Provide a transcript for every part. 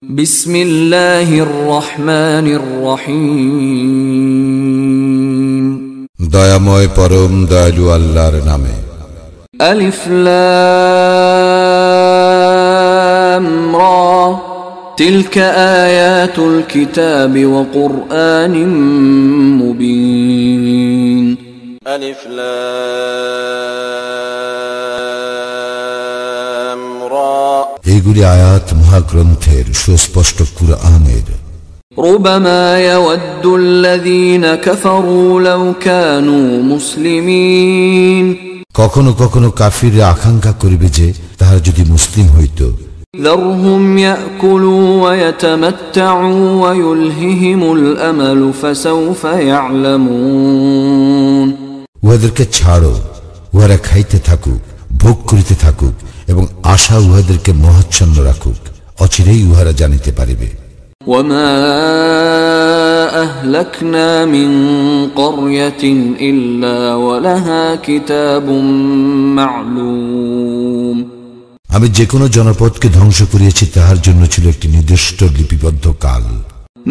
বিসমিল্লাহির রহমানির রহিম। দয়াময় পরম দয়ালু আল্লাহর নামে। আলিফ লাম রা তিলকা আয়াতুল কিতাবি ওয়া কুরআনিম মুবিন। আলিফ লাম রা এইগুলি আয়াত মহাগ্রন্থের সুস্পষ্ট কুরআনের। ربما يود الذين كفروا لو كانوا مسلمين কখনো কখনো কাফিররা আকাঙ্ক্ষা করিবে যে তাহারা যদি মুসলিম হইত। ذرهم يأكلوا ويتمتعوا ويلههم الأمل فسوف يعلمون উহাদেরকে ছাড়ো, উহারা খাইতে থাকুক, ভোগ করিতে থাকুক এবং আশা উহাদেরকে মোহাচ্ছন্ন রাখুক, অচিরেই উহারা জানিতে পারিবে। وما أهلكنا من قرية إلا ولها كتاب معلوم আমি যে কোনো জনপদকে ধ্বংস করিয়াছি তাহার জন্য ছিল একটি নির্দিষ্ট লিপিবদ্ধ কাল।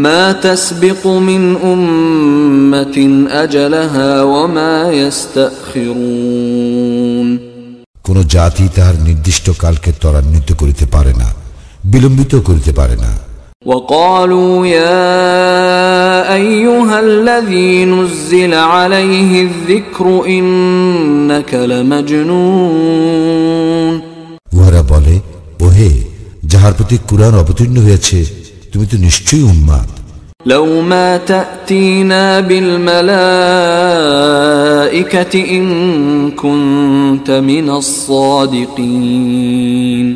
ما تسبق من أمة أجلها وما يستأخرون কোন জাতি তাহার নির্দিষ্ট কালকে ত্বরান্বিত করিতে পারে না, বিলম্বিত করিতে পারে না। وقالوا يا أيها الذي نزل عليه الذكر إنك لمجنون উহারা বলে, ওহে যাহার প্রতি কুরআন অবতীর্ণ হয়েছে তুমি তো নিশ্চয়ই উন্মাদ। لو ما تأتينا بالملائكة إن كنت من الصادقين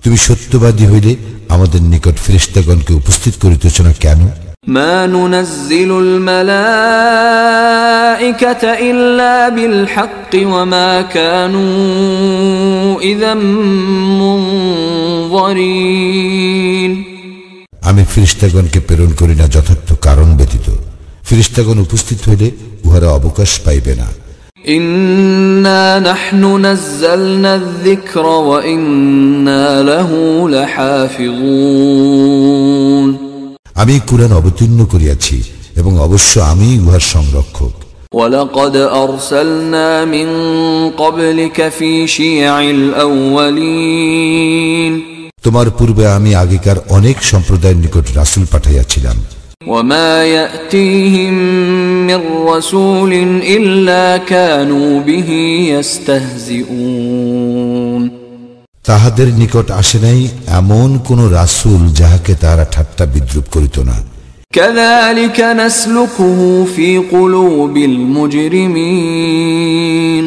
তুমি সত্যবাদী হইলে আমাদের নিকট ফেরেশতাগণকে উপস্থিত করিতেছ না কেন? ما ننزل الملائكة إلا بالحق وما كانوا إذا منظرين আমি ফেরেশতাগণকে প্রেরণ করি না যথার্থ কারণ ব্যতীত। ফেরেশতাগণ উপস্থিত হইলে উহারা অবকাশ পাইবে না। إنا نحن نزلنا الذكر وإنا له لحافظون আমি কুরআন অবতীর্ণ করিয়াছি এবং অবশ্য আমি উহার সংরক্ষক। ولقد أرسلنا من قبلك في شيع الأولين তোমার পূর্বে আমি আগেকার অনেক সম্প্রদায়ের নিকট রাসূল পাঠাইয়াছিলাম। وما يأتيهم من رسول إلا كانوا به يستهزئون তাহাদের নিকট আসে নাই এমন কোন রাসূল যাহাকে তাহারা ঠাট্টা বিদ্রূপ করিত না। كذلك نسلكه في قلوب المجرمين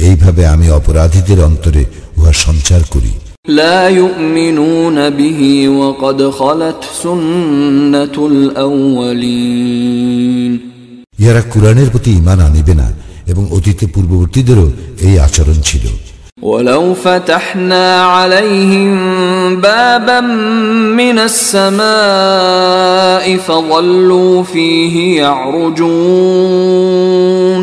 এইভাবে আমি অপরাধীদের অন্তরে উহা সঞ্চার করি। لا يؤمنون به وقد خلت سنة الأولين ইহারা কুরআনের প্রতি ঈমান আনিবে না এবং অতীতে পূর্ববর্তীদেরও এই আচরণ ছিল। ولو فتحنا عليهم بابا من السماء فظلوا فيه يعرجون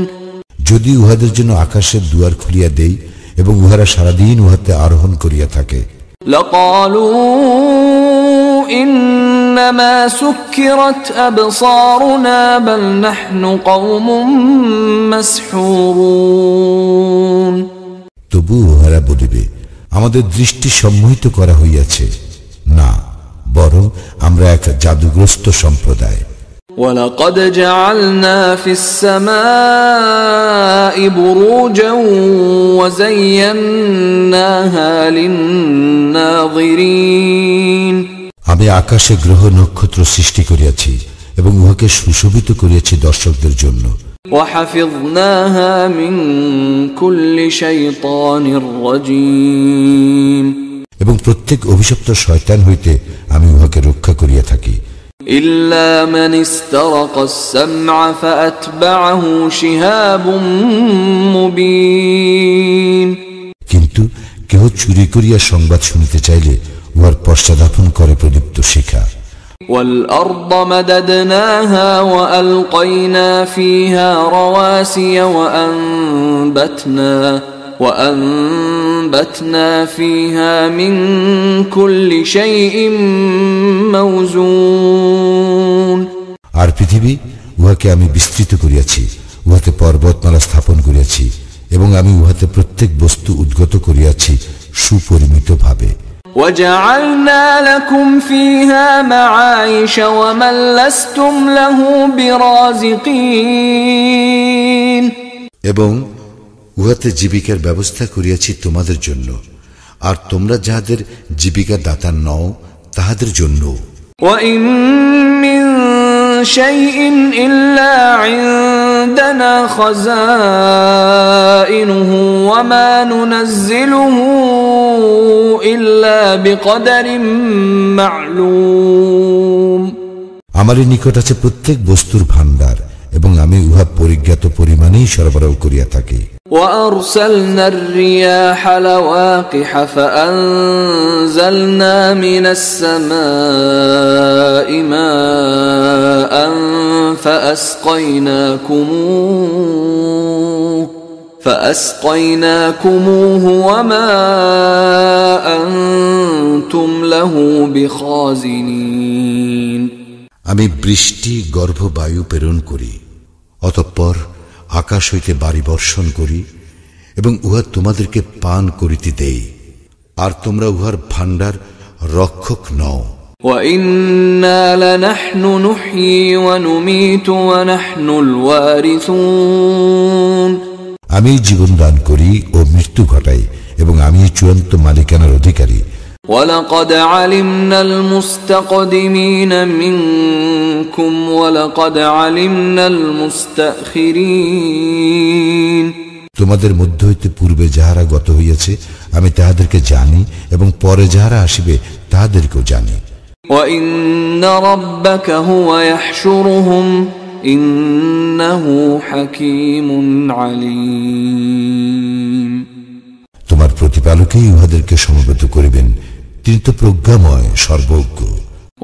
যদি উহাদের জন্য আকাশের দুয়ার খুলিয়া দেই এবং উহারা সারাদিন উহাতে আরোহণ করিয়া থাকে, لقالوا إنما سكرت أبصارنا بل نحن قوم مسحورون তবু উহারা বলিবে, আমাদের দৃষ্টি সম্মোহিত করা হইয়াছে, না বরং আমরা এক জাদুগ্রস্ত সম্প্রদায়। ولقد جعلنا في السماء بروجا وزيناها للناظرين আমি আকাশে গ্রহ নক্ষত্র সৃষ্টি করিয়াছি এবং উহাকে সুশোভিত করিয়াছি দর্শকদের জন্য। وحفظناها من كل شيطان رجيم এবং প্রত্যেক অভিশপ্ত শয়তান হইতে আমি উহাকে রক্ষা করিয়া থাকি। إلا من استرق السمع فأتبعه شهاب مبين কিন্তু কেহ চুরি করিয়া সংবাদ শুনিতে চাইলে উহার পশ্চাদাপন করে প্রদীপ্ত শিখা। والأرض مددناها وألقينا فيها رواسي وأنبتنا وأنبتنا فيها من كل شيء موزون আর পৃথিবী উহাকে আমি বিস্তৃত করিয়াছি, উহাতে পর্বতমালা স্থাপন করিয়াছি এবং আমি উহাতে প্রত্যেক বস্তু উদ্গত করিয়াছি সুপরিমিত ভাবে। وجعلنا لكم فيها معايش ومن لستم له برازقين এবং উহাতে জীবিকার ব্যবস্থা করিয়াছি তোমাদের জন্য, আর তোমরা যাহাদের জীবিকা দাতা নও তাহাদের জন্য। وإن من شيء إلا عندنا خزائنه وما ننزله إلا بقدر معلوم আমার নিকট আছে প্রত্যেক বস্তুর ভাণ্ডার এবং আমি উহা পরিজ্ঞাত পরিমাণেই সরবরাহ করিয়া থাকি। وأرسلنا الرياح لواقح فأنزلنا من السماء ماء فأسقيناكموه وما أنتم له بخازنين আমি বৃষ্টি গর্ভ বায়ু প্রেরণ করি, অতঃপর আকাশ হইতে বারি বর্ষণ করি এবং উহা তোমাদেরকে পান করিতে দেই, আর তোমরা উহার ভাণ্ডার রক্ষক নও। وَإِنَّا لَنَحْنُ نُحْيِي وَنُمِيتُ وَنَحْنُ الْوَارِثُونَ আমি জীবন দান করি ও মৃত্যু ঘটাই এবং আমি চূড়ান্ত মালিকানার অধিকারী। وَلَقَدْ عَلِمْنَا الْمُسْتَقْدِمِينَ مِنكُمْ وَلَقَدْ عَلِمْنَا الْمُسْتَأْخِرِينَ তোমাদের মধ্য হইতে পূর্বে যাহারা গত হইয়াছে আমি তাহাদেরকে জানি এবং পরে যাহারা আসিবে তাহাদেরকেও জানি। وَإِنَّ رَبَّكَ هُوَ يَحْشُرُهُمْ إِنَّهُ حَكِيمٌ عَلِيمٌ তোমার প্রতিপালকই উহাদেরকে সমবেত করিবেন, তিনি তো প্রজ্ঞাময় সর্বজ্ঞ।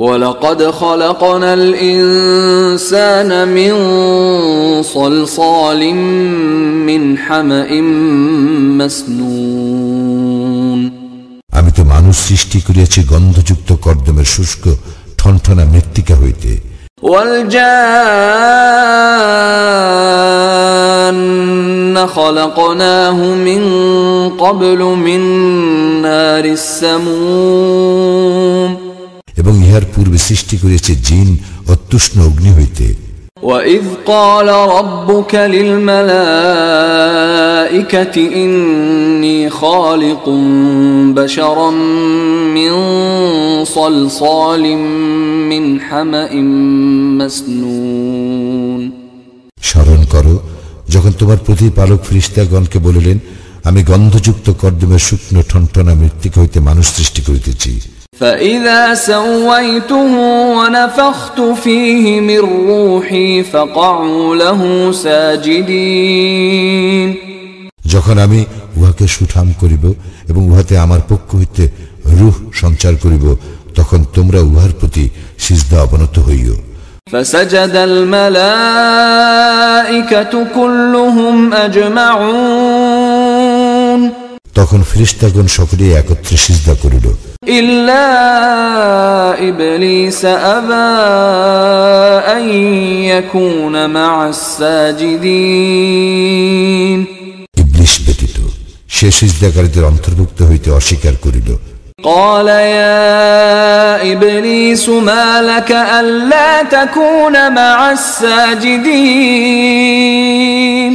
وَلَقَدْ خَلَقْنَا الْإِنسَانَ مِنْ صَلْصَالٍ مِنْ حَمَإٍ مَسْنُونٍ আমি তো মানুষ সৃষ্টি করিয়াছি গন্ধযুক্ত কর্দমের শুষ্ক ঠনঠনা মৃত্তিকা হইতে। وَالْجَانَّ خَلَقْنَاهُ مِنْ قَبْلُ مِنْ نَارِ السَّمُومِ এবং ইহার পূর্বে সৃষ্টি করিয়াছে জিন অত্যুষ্ণ অগ্নি হইতে। وَإِذْ قَالَ رَبُّكَ لِلْمَلَائِكَةِ إِنِّي خَالِقٌ بَشَرًا مِّن صَلْصَالٍ مِّنْ حَمَإٍ مَسْنُونٍ স্মরণ করো যখন তোমার প্রতিপালক ফেরেশতাগণকে বলিলেন, আমি গন্ধযুক্ত কর্দমের শুকনো ঠনঠনা মৃত্তিকা হইতে মানুষ সৃষ্টি করিতেছি। فَإِذَا سَوَّيْتُهُ وَنَفَخْتُ فِيهِ مِنْ رُوحِي فَقَعُوا لَهُ سَاجِدِينَ যখন আমি উহাকে সুঠাম করিব এবং উহাতে আমার পক্ষ হইতে রূহ সঞ্চার করিব, তখন তোমরা উহার প্রতি সিজদা অবনত হইও। فَسَجَدَ الْمَلَائِكَةُ كُلُّهُمْ أَجْمَعُونَ তখন ফেরেশতাগণ সকলেই একত্রে সিজদা করিল, إِلَّا إِبْلِيسَ أَبَى أَن يَكُونَ مَعَ السَّاجِدِينَ ইবলীস ব্যতীত, সে সিজদাকারীদের অন্তর্ভুক্ত হইতে অস্বীকার করিল। قال يا إبليس ما لك ألا تكون مع الساجدين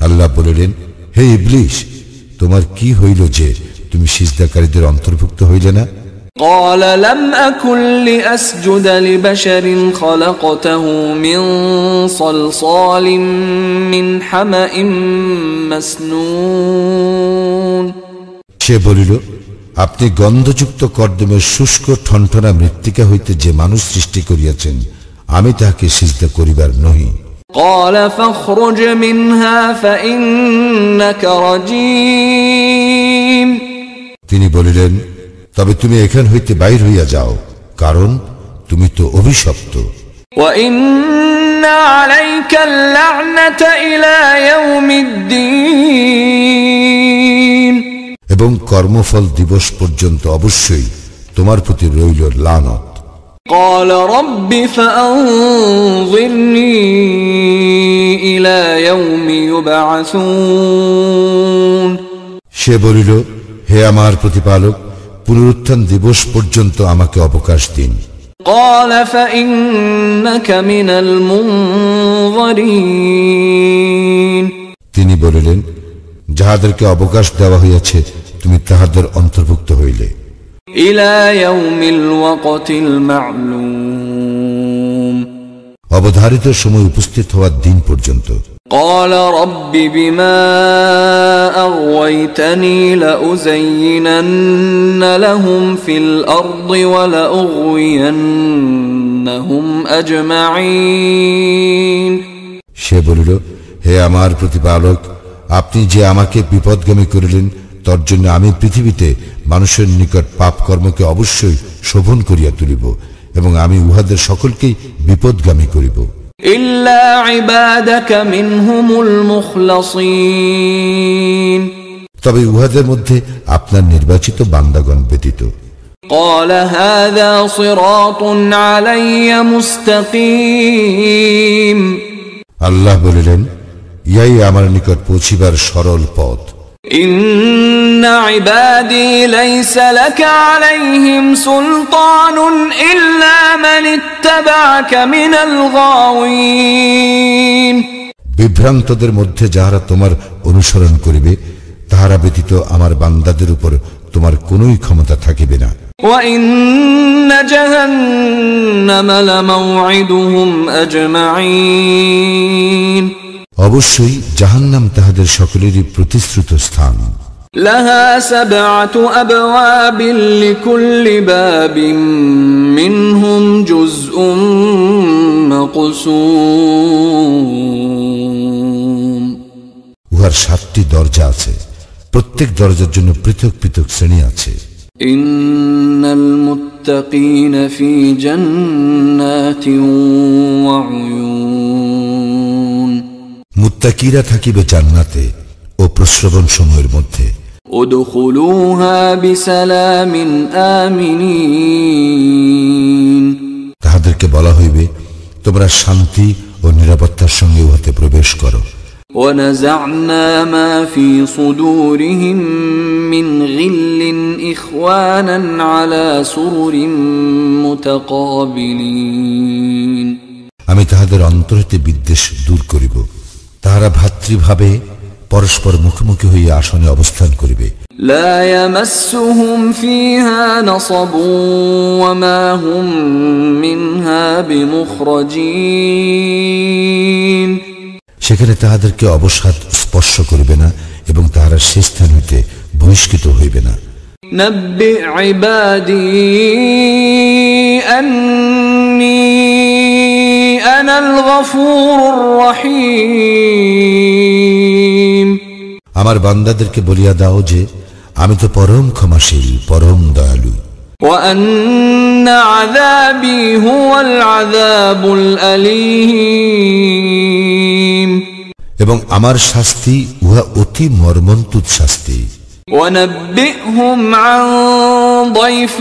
আল্লাহ বলিলেন, হে ইবলীস, তোমার কি হইল যে তুমি সিজদাকারীদের অন্তর্ভুক্ত হইলে না? قال لم أكن لأسجد لبشر خلقته من صلصال من حمأ مسنون সে বলিল, আপনি গন্ধযুক্ত কর্দমের শুষ্ক ঠনঠনা মৃত্তিকা হইতে যে মানুষ সৃষ্টি করিয়াছেন, আমি তাহাকে সিজদা করিবার নহি। قال فاخرج منها فإنك رجيم তিনি বলিলেন, তবে তুমি এখান হইতে বাইর হইয়া যাও, কারণ তুমি তো অভিশপ্ত। وإن عليك اللعنة إلى يوم الدين এবং কর্মফল দিবস পর্যন্ত অবশ্যই তোমার প্রতি রইল লানত। قال رب فأنظرني إلى يوم يبعثون সে বলিল, হে আমার প্রতিপালক, পুনরুত্থান দিবস পর্যন্ত আমাকে অবকাশ দিন। قال فإنك من المنظرين তিনি বলিলেন, যাহাদেরকে অবকাশ দেওয়া হইয়াছে তুমি তাহাদের অন্তর্ভুক্ত হইলে। إلى يوم الوقت المعلوم অবধারিত সময় উপস্থিত হওয়ার দিন পর্যন্ত। قال رب بما أغويتني لأزينن لهم في الأرض ولأغوينهم أجمعين সে বলিল, হে আমার প্রতিপালক, আপনি যে আমাকে বিপদগামী করিলেন, তর জন্য আমি পৃথিবীতে মানুষের নিকট পাপ কর্মকে অবশ্যই শোভন করিয়া তুলিব এবং আমি উহাদের সকলকেই বিপদগামী করিব। إلا عبادك منهم المخلصين তবে উহাদের মধ্যে আপনার নির্বাচিত বান্দাগণ ব্যতীত। قال هذا صراط علي مستقيم আল্লাহ বলিলেন, ইহাই আমার নিকট পৌঁছিবার সরল পথ। إن عبادي ليس لك عليهم سلطان إلا من اتبعك من الغاوين বিভ্রান্তদের মধ্যে যাহারা তোমার অনুসরণ করিবে, তাহারা ব্যতীত আমার বান্দাদের উপর তোমার কোনই ক্ষমতা থাকিবে না। وإن جهنم لموعدهم أجمعين অবশ্যই জাহান্নাম তাহাদের সকলেরই প্রতিশ্রুত স্থান। لها 7 أبواب لكل باب منهم جزء مقسوم উহার 7টি দরজা আছে, প্রত্যেক দরজার জন্য পৃথক পৃথক শ্রেণী আছে। إن المتقين في جنات وعيون মুত্তাকিরা থাকিবে জান্নাতে ও প্রস্রবণ সমূহের মধ্যে। ادخلوها بسلام آمنين তাহাদেরকে বলা হইবে, তোমরা শান্তি ও নিরাপত্তার সঙ্গে উহাতে প্রবেশ করো। ونزعنا ما في صدورهم من غل إخوانا على سرر متقابلين আমি তাহাদের অন্তর হইতে বিদ্বেষ দূর করিব, তাহারা ভাতৃভাবে পরস্পর মুখোমুখি হইয়া আসনে অবস্থান করিবে। لا يمسهم فيها نصب وما هم منها بمخرجين সেখানে তাহাদেরকে অবসাদ স্পর্শ করিবে না এবং তাহারা সে স্থান হইতে বহিষ্কৃত হইবে না। نبئ عبادي أني أنا الغفور الرحيم আমার বান্দাদেরকে বলিয়া দাও যে আমি তো পরম ক্ষমাশীল, পরম দয়ালু। وأن عذابي هو العذاب الأليم এবং আমার শাস্তি উহা অতি মর্মন্তুদ শাস্তি। ونبئهم عن ضيف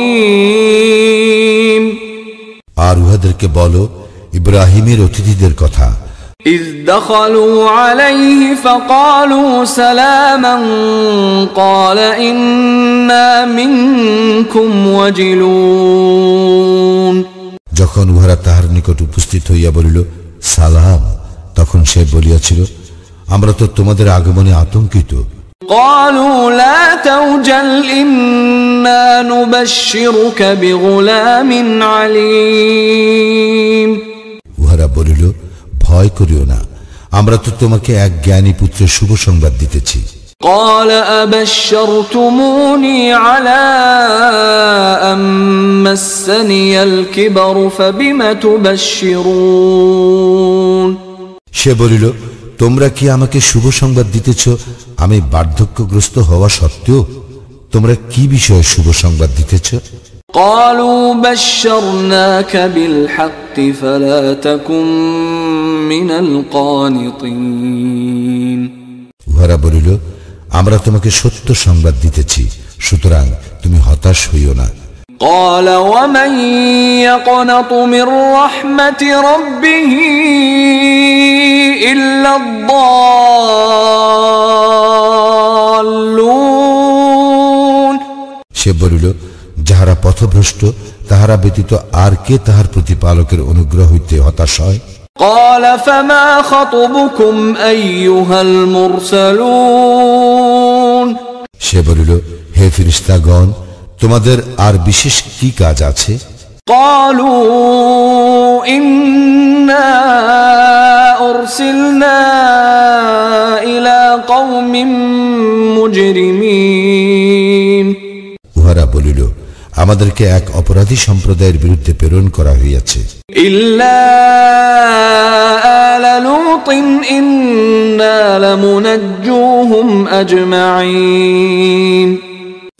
إبراهيم আর উহাদেরকে বলো ইব্রাহিমের অতিথিদের কথা। إذ دخلوا عليه فقالوا سلاما قال إنا منكم وجلون যখন উহারা তাহার নিকট উপস্থিত হইয়া বলিল সালাম, তখন সে বলিয়াছিল, আমরা তো তোমাদের আগমনে আতঙ্কিত। قالوا لا توجل إنا نبشرك بغلام عليم উহারা বলিল, ভয় করিও না, আমরা তো তোমাকে এক জ্ঞানী পুত্রের শুভ সংবাদ দিতেছি। قال أبشرتموني على أن مسني الكبر فبم تبشرون সে বলিল, তোমরা কি আমাকে শুভ সংবাদ দিতেছ আমি বার্ধক্যগ্রস্ত হওয়া সত্ত্বেও? তোমরা কি বিষয়ে শুভ সংবাদ দিতেছ? قالوا بشرناك بالحق فلا تكن من القانطين উহারা বলিল, আমরা তোমাকে সত্য সংবাদ দিতেছি, সুতরাং তুমি হতাশ হইও না। قال ومن يقنط من رحمة ربه إلا الضالون সে বলিল, যাহারা পথভ্রষ্ট তাহারা ব্যতীত আর কে তাহার প্রতিপালকের অনুগ্রহ হইতে হতাশ হয়? قال فما خطبكم أيها المرسلون সে বলিল, হে ফেরেশতাগণ, তোমাদের আর বিশেষ কি কাজ আছে? قالوا إنا أرسلنا إلى قوم مجرمين উহারা বলিল, আমাদেরকে এক অপরাধী সম্প্রদায়ের বিরুদ্ধে প্রেরণ করা হইয়াছে। إلا آل لوط إنا لمنجوهم أجمعين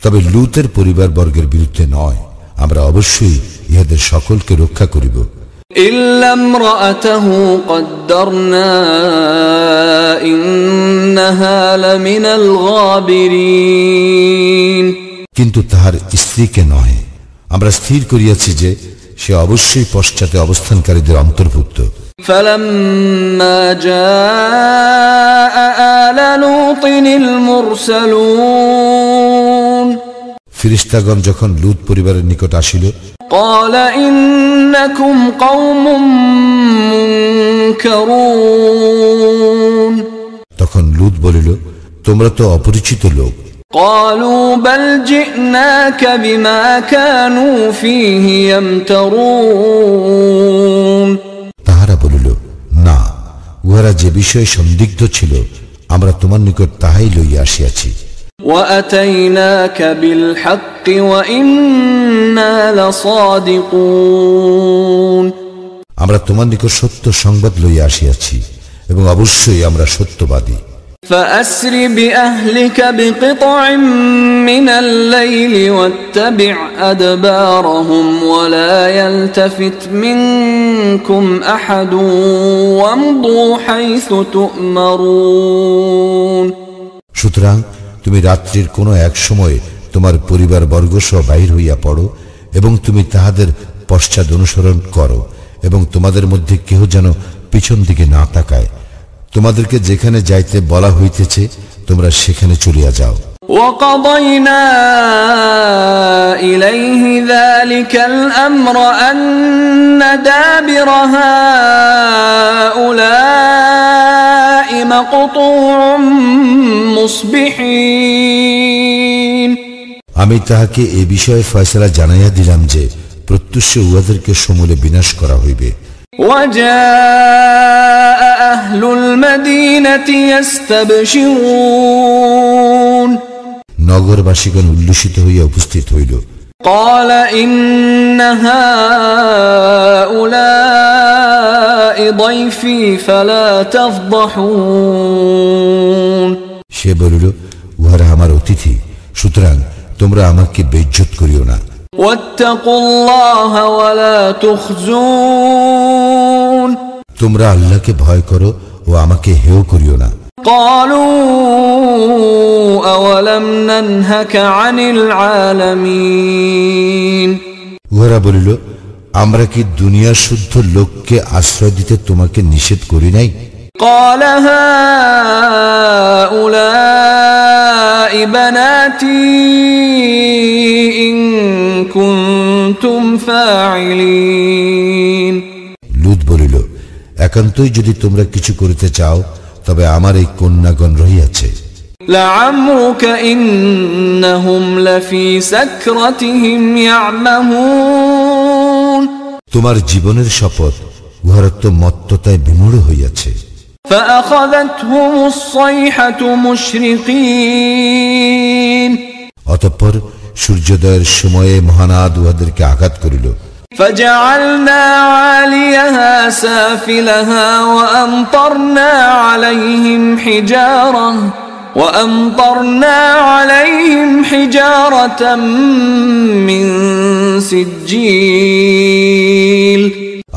তবে লূতের পরিবার বর্গের বিরুদ্ধে নয়, আমরা অবশ্যই ইহাদের সকলকে রক্ষা করিব। إلا امرأته قدرنا إنها لمن الغابرين কিন্তু তাহার স্ত্রীকে নহে, আমরা স্থির করিয়াছি যে সে অবশ্যই পশ্চাতে অবস্থানকারীদের অন্তর্ভুক্ত। فلما جاء آل لوط المرسلون ফেরেশতাগণ যখন লূত পরিবারের নিকট আসিল, قال إنكم قوم منكرون তখন লূত বলিল, তোমরা তো অপরিচিত লোক। قالوا بل جئناك بما كانوا فيه يمترون তাহারা বলিল, না, উহারা যে বিষয়ে সন্দিগ্ধ ছিল আমরা তোমার নিকট তাহাই লইয়া আসিয়াছি। وأتيناك بالحق وإنا لصادقون আমরা তোমার নিকট সত্য সংবাদ লইয়া আসিয়াছি এবং অবশ্যই আমরা সত্যবাদী। فأسر بأهلك بقطع من الليل واتبع أدبارهم ولا يلتفت منكم أحد وامضوا حيث تؤمرون সুতরাং তুমি রাত্রির কোনো এক সময়ে তোমার পরিবার বর্গসহ বাহির হইয়া পড়ো এবং তুমি তাহাদের পশ্চাৎ অনুসরণ করো এবং তোমাদের মধ্যে কেহ যেন পিছন দিকে না তাকায়। তোমাদেরকে যেখানে যাইতে বলা হইতেছে তোমরা সেখানে চলিয়া যাও। وقضينا إليه ذلك الأمر أن دابر هؤلاء مقطوع مصبحين আমি তাহাকে এ বিষয়ে ফয়সালা জানাইয়া দিলাম যে প্রত্যুষে উহাদেরকে সমূলে বিনাশ করা হইবে। وجاء أهل المدينة يستبشرون নগরবাসীগণ উল্লসিত হইয়া উপস্থিত হইল। قال إن هؤلاء ضيفي فلا تفضحون সে বলিল, উহারা আমার অতিথি, সুতরাং তোমরা আমাকে বেইজ্জত করিও না। واتقوا الله ولا تخزون তোমরা আল্লাহকে ভয় করো ও আমাকে হেয় করিও না। قالوا أولم ننهك عن العالمين উহারা বলিল, আমরা কি দুনিয়ার শুদ্ধ লোককে আশ্রয় দিতে তোমাকে নিষেধ করি নাই? قال هؤلاء بناتي إن كنتم فاعلين লূত বলিল, একান্তই যদি তোমরা কিছু করিতে চাও তবে আমার এই কন্যাগণ রহিয়াছে। لعمرك إنهم لفي سكرتهم يعمهون তোমার জীবনের শপথ, উহারা তো মত্ততায় বিমূঢ় হইয়াছে। فأخذتهم الصيحة مشرقين অতঃপর সূর্যোদয়ের সময়ে মহানাদ উহাদেরকে আঘাত করিল। فجعلنا عاليها سافلها وأمطرنا عليهم حجارة من سجيل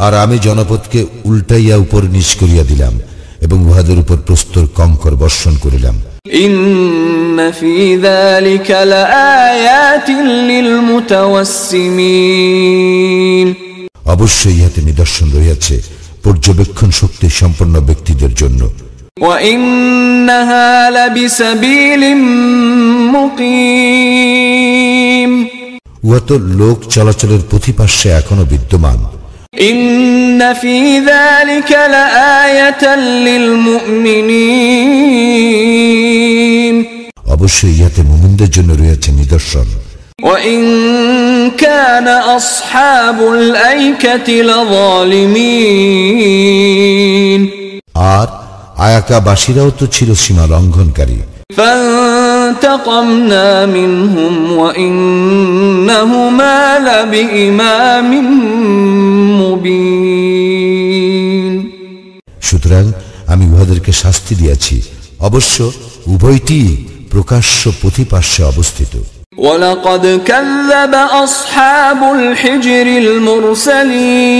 আর আমি জনপদকে উল্টাইয়া উপর নিচ করিয়া দিলাম এবং উহাদের উপর প্রস্তর কঙ্কর বর্ষণ করিলাম। إن في ذلك لآيات للمتوسمين অবশ্যই ইহাতে নিদর্শন রয়েছে পর্যবেক্ষণ শক্তি সম্পন্ন ব্যক্তিদের জন্য। وإنها لبسبيل مقيم উহা তো লোক চলাচলের পথিপার্শ্বে এখনো বিদ্যমান। إن في ذلك لآية للمؤمنين অবশ্যই ইহাতে মুমিনদের জন্য রয়েছে নিদর্শন। وإن كان أصحاب الأيكة لظالمين আর আয়াকাবাসীরাও তো ছিল সীমা লঙ্ঘনকারী। فانتقمنا منهم وإنهما لبإمام مبين সুতরাং আমি উহাদেরকে শাস্তি দিয়েছি, অবশ্য উভয়টি প্রকাশ্য পথিপার্শ্বে অবস্থিত। ولقد كذب أصحاب الحجر المرسلين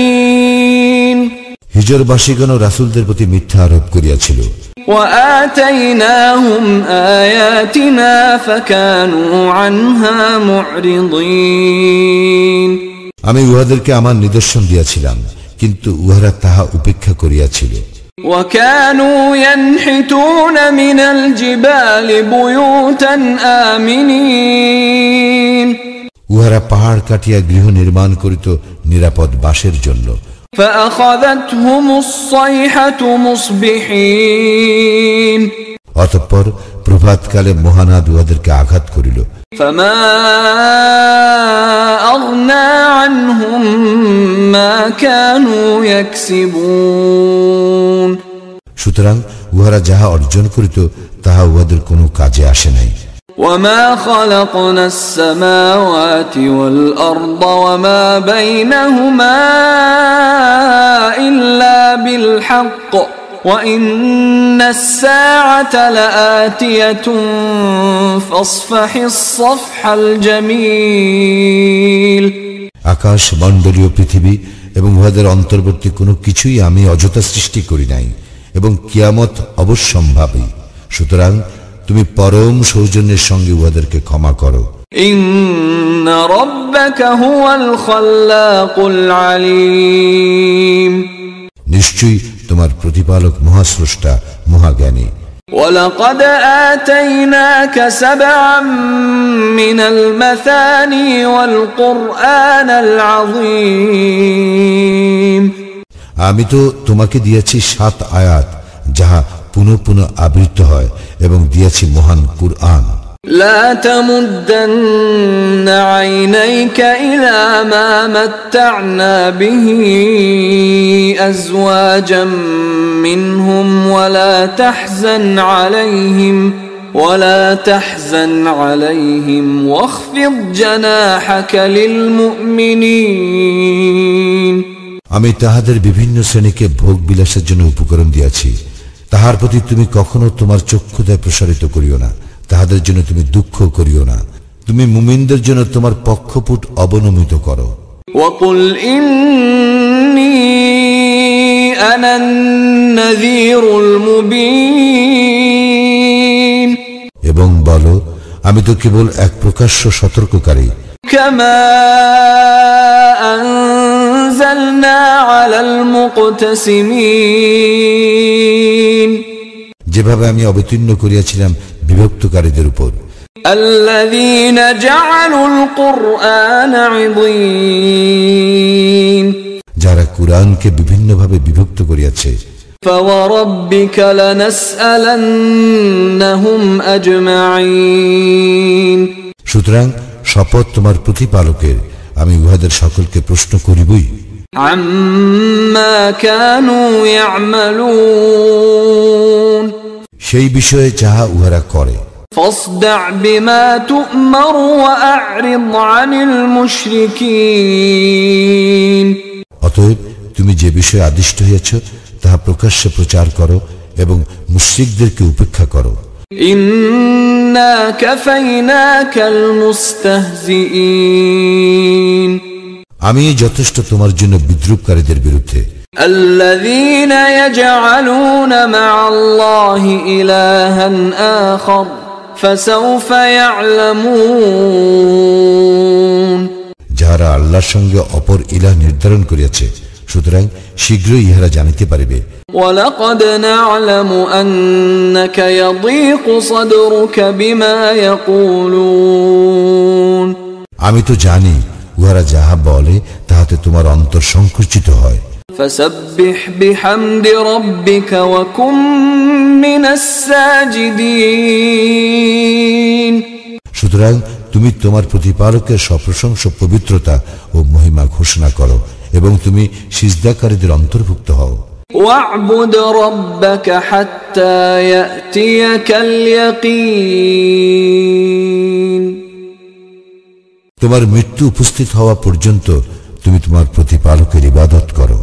হিজরবাসীগণ রাসূলদের প্রতি মিথ্যা আরোপ করিয়াছিল। وآتيناهم آياتنا فكانوا عنها معرضين আমি উহাদেরকে আমার নিদর্শন দিয়াছিলাম, কিন্তু উহারা তাহা উপেক্ষা করিয়াছিল। وكانوا ينحتون من الجبال بيوتا آمنين উহারা পাহাড় কাটিয়া গৃহ নির্মাণ করিত নিরাপদ বাসের জন্য। فأخذتهم الصيحة مصبحين অতঃপর প্রভাতকালে মহানাদ উহাদেরকে আঘাত করিল। فما أغنى عنهم ما كانوا يكسبون সুতরাং উহারা যাহা অর্জন করিত তাহা উহাদের কোনো কাজে আসে নাই। وما خلقنا السماوات والأرض وما بينهما إلا بالحق وإن الساعة لآتية فاصفح الصفح الجميل আকাশ মণ্ডলীয় পৃথিবী এবং উহাদের অন্তর্বর্তী কোনো কিছুই আমি অযথা সৃষ্টি করি নাই, এবং কিয়ামত অবশ্যম্ভাবী। সুতরাং তুমি পরম সৌজন্যের সঙ্গে উহাদেরকে ক্ষমা করো। إن ربك هو الخلاق العليم নিশ্চয়ই তোমার প্রতিপালক মহাস্রষ্টা মহাজ্ঞানী। ولقد آتيناك سبعا من المثاني والقرآن العظيم আমি তো তোমাকে দিয়েছি 7 আয়াত, যাহা পুনঃ পুনঃ আবৃত্ত হয়, এবং দিয়েছি মহান কুরআন। لا تمدن عينيك إلى ما متعنا به أزواجا منهم ولا تحزن عليهم واخفض جناحك للمؤمنين আমি তাহাদের বিভিন্ন শ্রেণীকে ভোগ বিলাসের জন্য উপকরণ দিয়েছি, তাহার প্রতি তুমি কখনো তোমার চক্ষুদয় প্রসারিত করিও না, তাহাদের জন্য তুমি দুঃখ করিও না, তুমি মুমিনদের জন্য তোমার পক্ষপুট অবনমিত করো। وقل إني أنا النذير المبين এবং বলো, আমি তো কেবল এক প্রকাশ্য সতর্ককারী। كما أنزلنا على المقتسمين যেভাবে আমি অবতীর্ণ করিয়াছিলাম বিভক্তকারীদের উপর। الذين جعلوا القرآن عضين যারা কুরআনকে বিভিন্নভাবে বিভক্ত করিয়াছে। فوربك لنسألنهم أجمعين সুতরাং শপথ তোমার প্রতিপালকের, আমি উহাদের সকলকে প্রশ্ন করিবই। عما كانوا يعملون সেই বিষয়ে যাহা উহারা করে। فاصدع بما تؤمر وأعرض عن المشركين অতএব তুমি যে বিষয়ে আদিষ্ট হইয়াছ তাহা প্রকাশ্যে প্রচার করো এবং মুশরিকদেরকে উপেক্ষা করো। إنا كفيناك المستهزئين আমি যথেষ্ট তোমার জন্য বিদ্রুপকারীদের বিরুদ্ধে। الذين يجعلون مع الله إلها آخر فسوف يعلمون যারা আল্লাহর সঙ্গে অপর ইলাহ নির্ধারণ করিয়াছে সুতরাং শীঘ্রই ইহারা জানিতে পারিবে ولقد نعلم أنك يضيق صدرك بما يقولون আমি তো জানি উহারা যাহা বলে তাহাতে তোমার অন্তর সংকুচিত হয় فسبح بحمد ربك وكن من الساجدين সুতরাং তুমি তোমার প্রতিপালকের সপ্রশংস পবিত্রতা ও মহিমা ঘোষণা করো এবং তুমি সিজদাকারীদের অন্তর্ভুক্ত হও واعبد ربك حتى يأتيك اليقين তোমার মৃত্যু উপস্থিত হওয়া পর্যন্ত তুমি তোমার প্রতিপালকের ইবাদত করো